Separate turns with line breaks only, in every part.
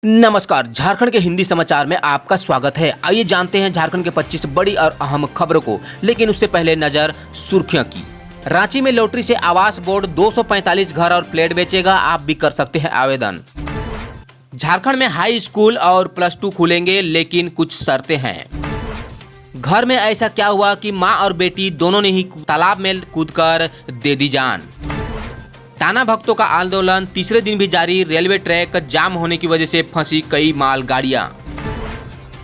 नमस्कार, झारखंड के हिंदी समाचार में आपका स्वागत है। आइए जानते हैं झारखंड के 25 बड़ी और अहम खबरों को, लेकिन उससे पहले नजर सुर्खियों की। रांची में लॉटरी से आवास बोर्ड 245 घर और फ्लैट बेचेगा, आप भी कर सकते हैं आवेदन। झारखंड में हाई स्कूल और +2 खुलेंगे, लेकिन कुछ शर्तें हैं। घर में ऐसा क्या हुआ कि मां और बेटी दोनों ने ही तालाब में कूदकर दे दी जान। टाना भक्तों का आंदोलन तीसरे दिन भी जारी, रेलवे ट्रैक जाम होने की वजह से फंसी कई मालगाड़ियां।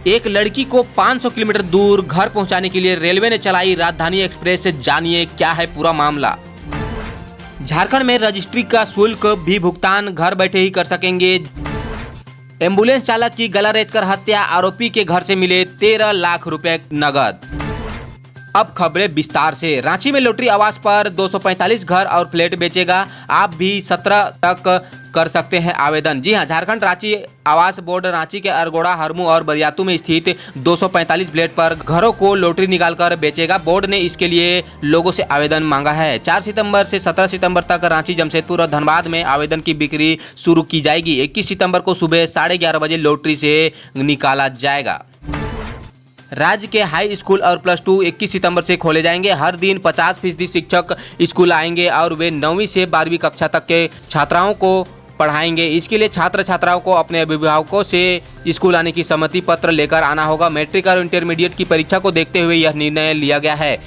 एक लड़की को 500 किलोमीटर दूर घर पहुंचाने के लिए रेलवे ने चलाई राजधानी एक्सप्रेस, जानिए क्या है पूरा मामला। झारखंड में रजिस्ट्री का शुल्क भी भुगतान घर बैठे ही कर सकेंगे। एम्बुलेंस चालक की गला रेतकर हत्या, आरोपी के घर से मिले 13 लाख रुपए नगद। अब खबरें विस्तार से। रांची में लॉटरी आवास पर 245 घर और फ्लैट बेचेगा, आप भी 17 तक कर सकते हैं आवेदन। जी हां, झारखंड रांची आवास बोर्ड रांची के अरगोड़ा, हरमू और बरियातू में स्थित 245 फ्लैट पर घरों को लॉटरी निकालकर बेचेगा। बोर्ड ने इसके लिए लोगों से आवेदन मांगा है। 4 सितंबर से 17 सितंबर तक रांची, जमशेदपुर और धनबाद में आवेदन की बिक्री शुरू की जाएगी। 21 सितंबर को सुबह 11:30 बजे लॉटरी से निकाला जाएगा। राज्य के हाई स्कूल और +2 21 सितंबर से खोले जाएंगे। हर दिन 50% शिक्षक स्कूल आएंगे और वे 9वीं से 12वीं कक्षा तक के छात्राओं को पढ़ाएंगे। इसके लिए छात्र छात्राओं को अपने अभिभावकों से स्कूल आने की सहमति पत्र लेकर आना होगा। मैट्रिक और इंटरमीडिएट की परीक्षा को देखते हुए यह निर्णय लिया गया है।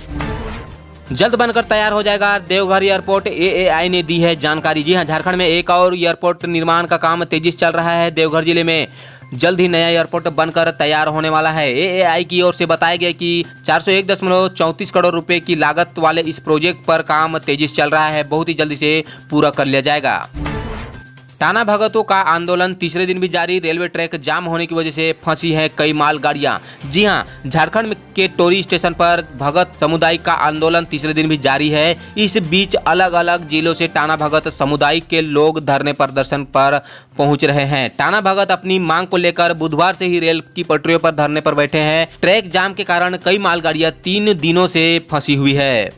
जल्द बनकर तैयार हो जाएगा देवघर एयरपोर्ट, AAI ने दी है जानकारी। जी हां, झारखंड में एक और एयरपोर्ट निर्माण का काम तेजी से चल रहा है। देवघर जिले में जल्द ही नया एयरपोर्ट बनकर तैयार होने वाला है। AAI की ओर से बताया गया कि 401.34 करोड़ रुपए की लागत वाले इस प्रोजेक्ट पर काम तेजी से चल रहा है। बहुत ही जल्दी से पूरा कर लिया जाएगा। टाना भगतों का आंदोलन तीसरे दिन भी जारी, रेलवे ट्रैक जाम होने की वजह से फंसी हैं कई मालगाड़ियां। जी हां, झारखंड के टोरी स्टेशन पर भगत समुदाय का आंदोलन तीसरे दिन भी जारी है। इस बीच अलग अलग जिलों से टाना भगत समुदाय के लोग धरने प्रदर्शन पर पहुंच रहे हैं। टाना भगत अपनी मांग को लेकर बुधवार से ही रेल की पटरियों पर धरने पर बैठे हैं। ट्रैक जाम के कारण कई मालगाड़ियां 3 दिनों से फंसी हुई है।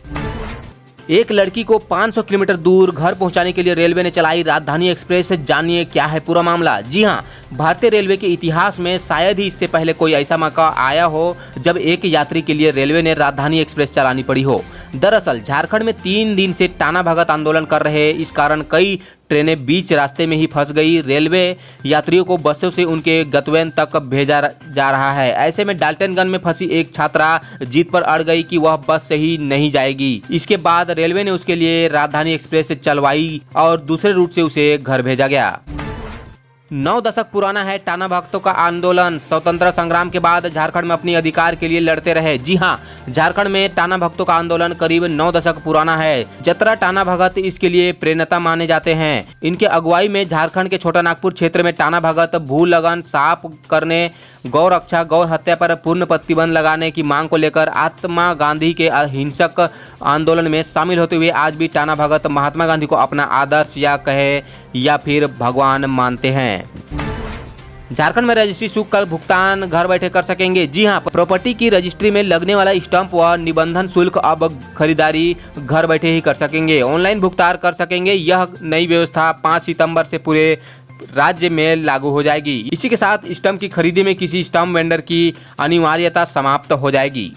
एक लड़की को 500 किलोमीटर दूर घर पहुंचाने के लिए रेलवे ने चलाई राजधानी एक्सप्रेस, जानिए क्या है पूरा मामला। जी हां, भारतीय रेलवे के इतिहास में शायद ही इससे पहले कोई ऐसा मौका आया हो जब एक यात्री के लिए रेलवे ने राजधानी एक्सप्रेस चलानी पड़ी हो। दरअसल झारखंड में 3 दिन से टाना भगत आंदोलन कर रहे, इस कारण कई ट्रेनें बीच रास्ते में ही फंस गई। रेलवे यात्रियों को बसों से उनके गंतव्य तक भेजा जा रहा है। ऐसे में डाल्टनगंज में फंसी एक छात्रा जिद पर अड़ गई कि वह बस से ही नहीं जाएगी। इसके बाद रेलवे ने उसके लिए राजधानी एक्सप्रेस चलवाई और दूसरे रूट से उसे घर भेजा गया। 9 दशक पुराना है टाना भक्तों का आंदोलन। स्वतंत्रता संग्राम के बाद झारखंड में अपनी अधिकार के लिए लड़ते रहे। जी हां, झारखंड में टाना भक्तों का आंदोलन करीब 9 दशक पुराना है। जतरा टाना भगत इसके लिए प्रेरणा माने जाते हैं। इनके अगुवाई में झारखंड के छोटा नागपुर क्षेत्र में टाना भगत भू लगन साफ करने, गौ रक्षा, गौ हत्या पर पूर्ण प्रतिबंध लगाने की मांग को लेकर महात्मा गांधी के अहिंसक आंदोलन में शामिल होते हुए आज भी टाना भगत महात्मा गांधी को अपना आदर्श या फिर भगवान मानते हैं। झारखंड में रजिस्ट्री शुल्क का भुगतान घर बैठे कर सकेंगे। जी हां, प्रॉपर्टी की रजिस्ट्री में लगने वाला स्टैंप व निबंधन शुल्क अब खरीदारी घर बैठे ही कर सकेंगे, ऑनलाइन भुगतान कर सकेंगे। यह नई व्यवस्था 5 सितंबर से पूरे राज्य में लागू हो जाएगी। इसी के साथ स्टैंप की खरीदी में किसी स्टैंप वेंडर की अनिवार्यता समाप्त हो जाएगी।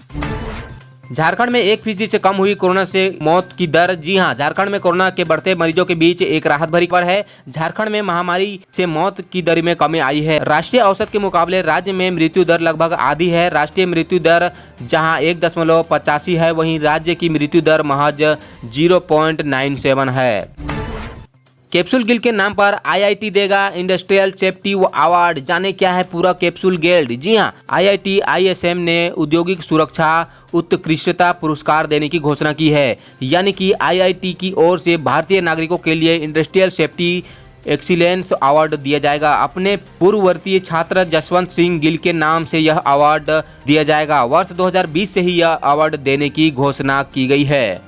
झारखंड में 1% से कम हुई कोरोना से मौत की दर। जी हां, झारखंड में कोरोना के बढ़ते मरीजों के बीच एक राहत भरी खबर है। झारखंड में महामारी से मौत की दर में कमी आई है। राष्ट्रीय औसत के मुकाबले राज्य में मृत्यु दर लगभग आधी है। राष्ट्रीय मृत्यु दर जहां 1.85 है, वहीं राज्य की मृत्यु दर महज 0.97 है। कैप्सूल गिल्ड के नाम पर IIT देगा इंडस्ट्रियल सेफ्टी अवार्ड, जाने क्या है पूरा कैप्सूल गिल्ड। जी हां, IIT ISM ने औद्योगिक सुरक्षा उत्कृष्टता पुरस्कार देने की घोषणा की है। यानी कि IIT की ओर से भारतीय नागरिकों के लिए इंडस्ट्रियल सेफ्टी एक्सीलेंस अवार्ड दिया जाएगा। अपने पूर्ववर्ती छात्र जसवंत सिंह गिल के नाम से यह अवार्ड दिया जाएगा। वर्ष 2020 से ही यह अवार्ड देने की घोषणा की गई है।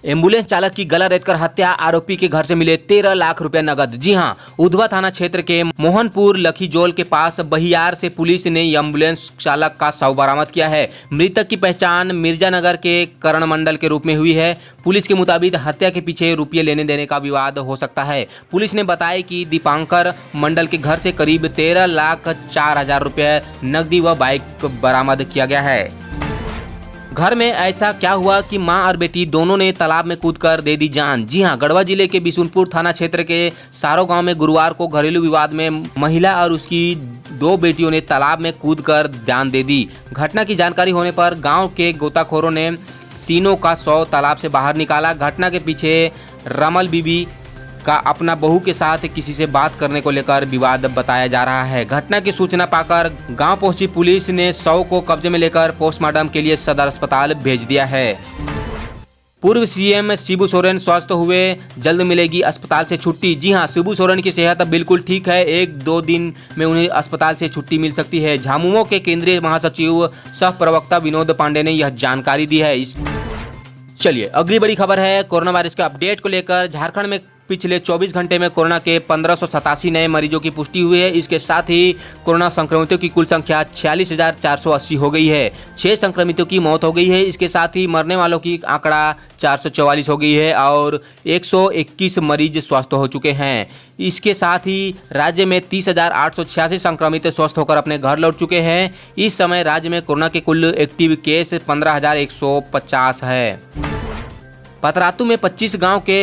एम्बुलेंस चालक की गला रेतकर हत्या, आरोपी के घर से मिले 13 लाख रुपए नगद। जी हां, उधवा थाना क्षेत्र के मोहनपुर लखीजोल के पास बहियार से पुलिस ने एम्बुलेंस चालक का शव बरामद किया है। मृतक की पहचान मिर्जानगर के करण मंडल के रूप में हुई है। पुलिस के मुताबिक हत्या के पीछे रुपये लेने देने का विवाद हो सकता है। पुलिस ने बताया कि दीपांकर मंडल के घर से करीब 13,04,000 रुपए नकदी व बाइक बरामद किया गया है। घर में ऐसा क्या हुआ कि मां और बेटी दोनों ने तालाब में कूदकर दे दी जान। जी हां, गढ़वा जिले के बिशुनपुर थाना क्षेत्र के सारो गांव में गुरुवार को घरेलू विवाद में महिला और उसकी 2 बेटियों ने तालाब में कूदकर जान दे दी। घटना की जानकारी होने पर गांव के गोताखोरों ने तीनों का शव तालाब से बाहर निकाला। घटना के पीछे रमल बीबी का अपना बहू के साथ किसी से बात करने को लेकर विवाद बताया जा रहा है। घटना की सूचना पाकर गांव पहुंची पुलिस ने शव को कब्जे में लेकर पोस्टमार्टम के लिए सदर अस्पताल भेज दिया है। पूर्व सीएम शिबू सोरेन स्वस्थ हुए, जल्द मिलेगी अस्पताल से छुट्टी। जी हां, शिबू सोरेन की सेहत अब बिल्कुल ठीक है। 1-2 दिन में उन्हें अस्पताल से छुट्टी मिल सकती है। झामुमो के केंद्रीय महासचिव सह प्रवक्ता विनोद पांडे ने यह जानकारी दी है। चलिए अगली बड़ी खबर है कोरोना वायरस के अपडेट को लेकर। झारखंड में पिछले 24 घंटे में कोरोना के 1587 नए मरीजों की पुष्टि हुई है। इसके साथ ही कोरोना संक्रमितों की कुल संख्या 46,480 हो गई है। 6 संक्रमितों की मौत हो गई है। इसके साथ ही मरने वालों की आंकड़ा 444 हो गई है और 121 मरीज स्वस्थ हो चुके हैं। इसके साथ ही राज्य में 30,886 संक्रमित स्वस्थ होकर अपने घर लौट चुके हैं। इस समय राज्य में कोरोना के कुल एक्टिव केस 15,150 है। पतरातू में 25 गांव के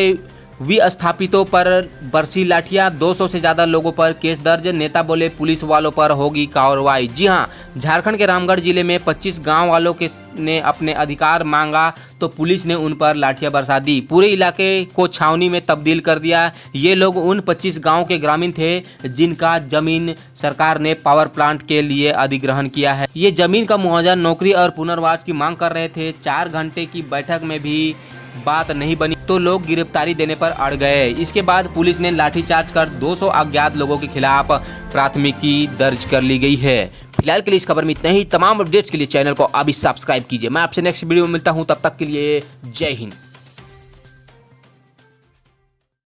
विस्थापितों पर बरसी लाठियां, 200 से ज्यादा लोगों पर केस दर्ज। नेता बोले पुलिस वालों पर होगी कार्रवाई। जी हां, झारखंड के रामगढ़ जिले में 25 गांव वालों के ने अपने अधिकार मांगा तो पुलिस ने उन पर लाठियां बरसा दी। पूरे इलाके को छावनी में तब्दील कर दिया। ये लोग उन 25 गांव के ग्रामीण थे जिनका जमीन सरकार ने पावर प्लांट के लिए अधिग्रहण किया है। ये जमीन का मुआवजा, नौकरी और पुनर्वास की मांग कर रहे थे। 4 घंटे की बैठक में भी बात नहीं बनी तो लोग गिरफ्तारी देने पर अड़ गए। इसके बाद पुलिस ने लाठीचार्ज कर 200 अज्ञात लोगों के खिलाफ प्राथमिकी दर्ज कर ली गई है। फिलहाल के लिए इस खबर में इतना ही। तमाम अपडेट्स के लिए चैनल को अभी सब्सक्राइब कीजिए। मैं आपसे नेक्स्ट वीडियो में मिलता हूं, तब तक के लिए जय हिंद।